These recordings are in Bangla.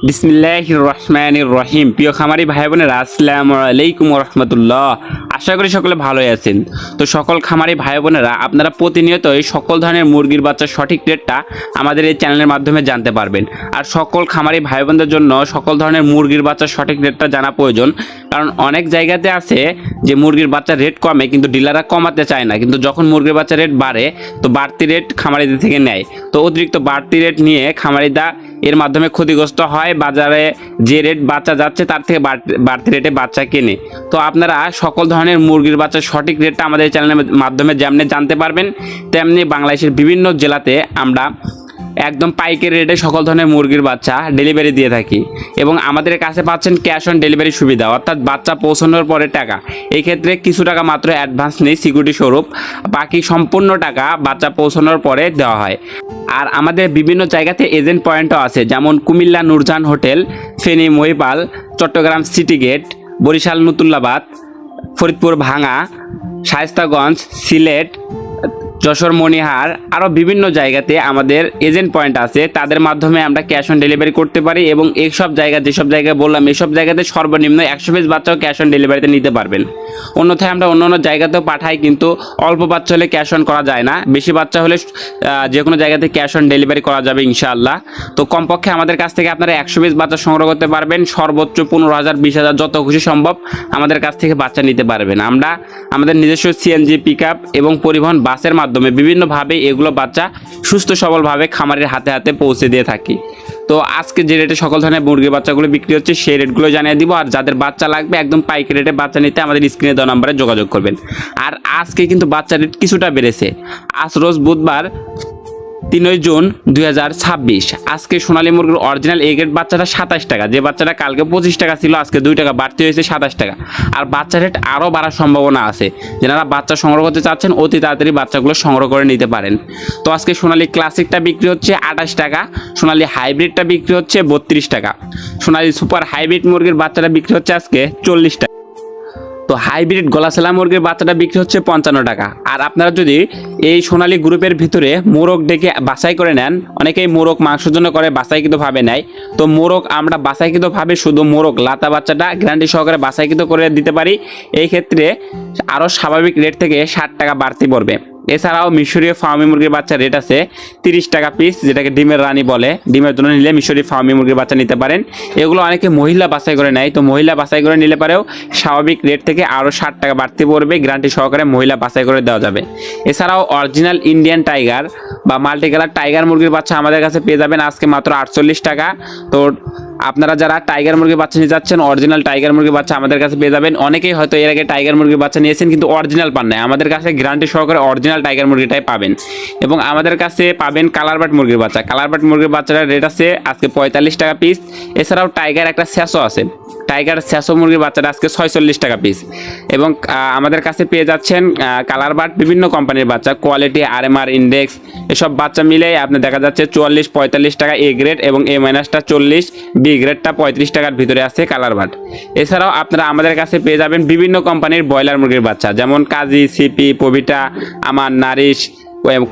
বিসমিল্লাহির রহমানির রহিম। প্রিয় খামারি ভাই বোনেরা, আসসালামু আলাইকুম রহমতুল্লাহ। আশা করি সকলে ভালোই আছেন। তো সকল খামারি ভাই বোনেরা, আপনারা প্রতিনিয়তই সকল ধরনের মুরগির বাচ্চার সঠিক রেটটা আমাদের এই চ্যানেলের মাধ্যমে জানতে পারবেন। আর সকল খামারি ভাই বোনদের জন্য সকল ধরনের মুরগির বাচ্চার সঠিক রেটটা জানা প্রয়োজন। কারণ অনেক জায়গাতে আছে যে মুরগির বাচ্চার রেট কমে, কিন্তু ডিলাররা কমাতে চায় না। কিন্তু যখন মুরগির বাচ্চার রেট বাড়ে, তো বাড়তি রেট খামারিদের থেকে নেয়। তো অতিরিক্ত বাড়তি রেট নিয়ে খামারিদা এর মাধ্যমে ক্ষতিগ্রস্ত হয়। বাজারে যে রেট বাচ্চা যাচ্ছে তার থেকে বাড়তি রেটে বাচ্চা কেনে। তো আপনারা সকল ধরনের মুরগির বাচ্চার সঠিক রেটটা আমাদের চ্যানেলের মাধ্যমে যেমনি জানতে পারবেন, তেমনি বাংলাদেশের বিভিন্ন জেলাতে আমরা একদম পাইকারি রেটে সকল ধরনের মুরগির বাচ্চা ডেলিভারি দিয়ে থাকি। এবং আমাদের কাছে পাচ্ছেন ক্যাশ অন ডেলিভারি সুবিধা, অর্থাৎ বাচ্চা পৌঁছানোর পরে টাকা। এই ক্ষেত্রে কিছু টাকা মাত্র অ্যাডভান্স নেই সিকিউরিটি স্বরূপ, বাকি সম্পূর্ণ টাকা বাচ্চা পৌঁছানোর পরে দেওয়া হয়। আর আমাদের বিভিন্ন জায়গাতে এজেন্ট পয়েন্টও আছে, যেমন Comilla Nurjahan hotel, Feni Mohipal, Chittagong city gate, Barishal Nathullabad, Faridpur Bhanga, Shaistaganj, Sylhet, Jessore মণিহার, আরও বিভিন্ন জায়গাতে আমাদের এজেন্ট পয়েন্ট আছে। তাদের মাধ্যমে আমরা ক্যাশ অন ডেলিভারি করতে পারি। এবং এইসব জায়গা, যেসব জায়গায় বললাম, এইসব জায়গাতে সর্বনিম্ন 100 পিস বাচ্চাও ক্যাশ অন ডেলিভারিতে নিতে পারবেন। অন্যথায় আমরা অন্য জায়গাতেও পাঠাই, কিন্তু অল্প বাচ্চা হলে ক্যাশ অন করা যায় না। বেশি বাচ্চা হলে যে কোনো জায়গাতে ক্যাশ অন ডেলিভারি করা যাবে ইনশাআল্লাহ। তো কমপক্ষে আমাদের কাছ থেকে আপনারা 100 পিস বাচ্চা সংগ্রহ করতে পারবেন। সর্বোচ্চ 15,000, 20,000, যত খুশি সম্ভব আমাদের কাছ থেকে বাচ্চা নিতে পারবেন। আমরা আমাদের নিজস্ব সিএনজি পিক আপ এবং পরিবহন বাসের মাধ্যমে বিভিন্নভাবে এগুলো বাচ্চা সুস্থ সবলভাবে খামারের হাতে হাতে পৌঁছে দিয়ে থাকি। তো আজকে যে রেটে সকল ধরনের মুরগির বাচ্চাগুলো বিক্রি হচ্ছে, সেই রেটগুলো জানিয়ে দিব। আর যাদের বাচ্চা লাগবে একদম পাইকারি রেটে বাচ্চা নিতে আমাদের স্ক্রিনে দেওয়া নাম্বারে যোগাযোগ করবেন। আর আজকে কিন্তু বাচ্চার রেট কিছুটা বেড়েছে। আজ রোজ বুধবার 3 জুন 2026। আজকে সোনালী মুরগির অরিজিনাল এ গ্রেড বাচ্চাটা 27 টাকা, যে বাচ্চাটা কালকে 25 টাকা ছিল, আজকে 2 টাকা বাড়তি হয়েছে 27 টাকা। আর বাচ্চার রেট আরও বাড়ার সম্ভাবনা আছে। যারা বাচ্চা সংগ্রহ করতে চাচ্ছেন অতি তাড়াতাড়ি বাচ্চাগুলো সংগ্রহ করে নিতে পারেন। তো আজকে সোনালী ক্লাসিকটা বিক্রি হচ্ছে 28 টাকা, সোনালী হাইব্রিডটা বিক্রি হচ্ছে 32 টাকা, সোনালী সুপার হাইব্রিড মুরগির বাচ্চাটা বিক্রি হচ্ছে আজকে 40 টাকা। তো হাইব্রিড গলাছেলা মুরগির বাচ্চাটা বিক্রি হচ্ছে 55 টাকা। আর আপনারা যদি এই সোনালী গ্রুপের ভিতরে মোরগ ডেকে বাছাই করে নেন, অনেকেই মোরগ মাংসের জন্য করে বাছাইকৃতভাবে নেয়। তো মোরগ আমরা বাছাইকৃতভাবে শুধু মোরগ লাতা বাচ্চাটা গ্যারান্টি সহকারে বাছাইকৃত করে দিতে পারি। এই ক্ষেত্রে আরও স্বাভাবিক রেট থেকে 60 টাকা বাড়তি পড়বে। এছাড়াও মিশরীয় ফার্মি মুরগির বাচ্চার রেট আছে 30 টাকা পিস, যেটাকে ডিমের রানী বলে। ডিমের জন্য নিলে মিশরীয় ফার্মি মুরগির বাচ্চা নিতে পারেন। এগুলো অনেকে মহিলা বাছাই করে নেয়। তো মহিলা বাছাই করে নিলে পারেও স্বাভাবিক রেট থেকে আরও 60 টাকা বাড়তি পড়বে, গ্যারান্টি সহকারে মহিলা বাছাই করে দেওয়া যাবে। এছাড়াও অরিজিনাল ইন্ডিয়ান টাইগার বা মাল্টি কালার টাইগার মুরগির বাচ্চা আমাদের কাছে পেয়ে যাবেন আজকে মাত্র 48 টাকা। তো আপনারা যারা টাইগার মুরগির বাচ্চা নিতে যাচ্ছেন, অরিজিনাল টাইগার মুরগির বাচ্চা আমাদের কাছে পেয়ে যাবেন। অনেকেই হয়তো এর আগে টাইগার মুরগির বাচ্চা নিয়েছেন কিন্তু অরিজিনাল পান নাই, আমাদের কাছে গ্যারান্টি সহকারে অরিজিনাল টাইগার মুরগিটাই পাবেন। এবং আমাদের কাছে পাবেন কালারবাট মুরগির বাচ্চা। কালারবাট মুরগির বাচ্চাটার রেট আছে আজকে 45 টাকা পিস। এছাড়াও টাইগার একটা স্যাসো আছে, টাইগার স্যাসো মুরগির বাচ্চাটা আজকে 46 টাকা পিস। এবং আমাদের কাছে পেয়ে যাচ্ছেন কালারবাট বিভিন্ন কোম্পানির বাচ্চা, কোয়ালিটি, আরএমআর, ইন্ডেক্স, এসব বাচ্চা মিলে আপনি দেখা যাচ্ছে 44-45 টাকা এ গ্রেড, এবং এ মাইনাসটা 40, বি গ্রেডটা 35 টাকার ভিতরে আছে কালারবাট। এছাড়াও আপনারা আমাদের কাছে পেয়ে যাবেন বিভিন্ন কোম্পানির ব্রয়লার মুরগির বাচ্চা, যেমন কাজী, সিপি, পবিটা, আমার, নারিশ,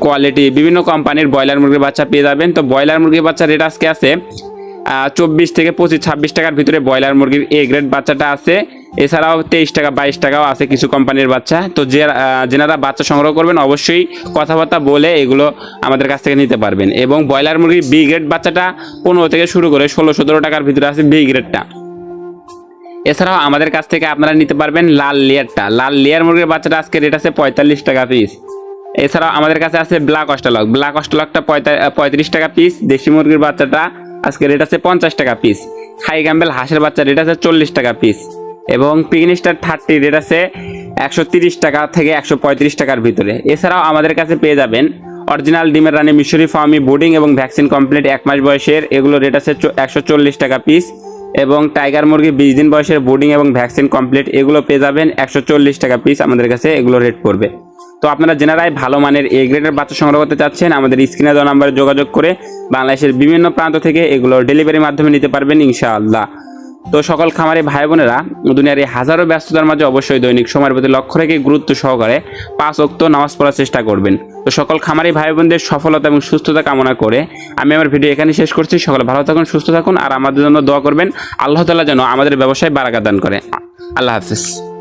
কোয়ালিটি, বিভিন্ন কোম্পানির ব্রয়লার মুরগির বাচ্চা পেয়ে যাবেন। তো ব্রয়লার মুরগির বাচ্চার রেট আজকে আছে 24 থেকে 25-26 টাকার ভিতরে ব্রয়লার মুরগির এ গ্রেড বাচ্চাটা আছে। এছাড়াও 23 টাকা 22 টাকাও আছে কিছু কোম্পানির বাচ্চা। তো যেনারা বাচ্চা সংগ্রহ করবেন অবশ্যই কথাবার্তা বলে এগুলো আমাদের কাছ থেকে নিতে পারবেন। এবং ব্রয়লার মুরগির বি গ্রেড বাচ্চাটা 15 থেকে শুরু করে 16-17 টাকার ভিতরে আছে বি গ্রেডটা। এছাড়াও আমাদের কাছ থেকে আপনারা নিতে পারবেন লাল লেয়ারটা। লাল লেয়ার মুরগির বাচ্চাটা আজকে রেট আছে 45 টাকা পিস। এছাড়াও আমাদের কাছে আছে ব্ল্যাক অস্ট্রালক। ব্ল্যাক অস্ট্রালকটা 35 টাকা পিস। দেশি মুরগির বাচ্চাটা আজকে রেট আছে 50 টাকা পিস। হাই ক্যাম্বেল হাঁসের বাচ্চা রেট আছে 40 টাকা পিস। এবং পিগনিস্টার 30 রেট আছে 130 টাকা থেকে 135 টাকার ভিতরে। এছাড়াও আমাদের কাছে পেয়ে যাবেন অরিজিনাল ডিমের রানী মিশরি ফার্মি বোর্ডিং এবং ভ্যাকসিন কমপ্লিট 1 মাস বয়সের, এগুলো রেট আছে 140 টাকা পিস। এবং টাইগার মুরগি 20 দিন বয়সের বোর্ডিং এবং ভ্যাকসিন কমপ্লিট, এগুলো পেয়ে যাবেন 140 টাকা পিস আমাদের কাছে, এগুলো রেট পড়বে। তো আপনারা যেনারাই ভালো মানের এ গ্রেডের বাচ্চা সংগ্রহ করতে চাচ্ছেন, আমাদের স্ক্রিনে দেওয়া নাম্বারে যোগাযোগ করে বাংলাদেশের বিভিন্ন প্রান্ত থেকে এগুলো ডেলিভারির মাধ্যমে নিতে পারবেন ইনশাআল্লাহ। তো সকল খামারি ভাই বোনেরা দুনিয়ার এই হাজারো ব্যস্ততার মাঝে অবশ্যই দৈনিক সময়ের প্রতি লক্ষ্য রেখে গুরুত্ব সহকারে 5 ওয়াক্ত নামাজ পড়ার চেষ্টা করবেন। তো সকল খামারি ভাই বোনদের সফলতা এবং সুস্থতা কামনা করে আমি আমার ভিডিও এখানে শেষ করছি। সকলে ভালো থাকুন, সুস্থ থাকুন আর আমাদের জন্য দোয়া করবেন। আল্লাহ তাআলা যেন আমাদের ব্যবসায় বারাকা দান করে। আল্লাহ হাফেজ।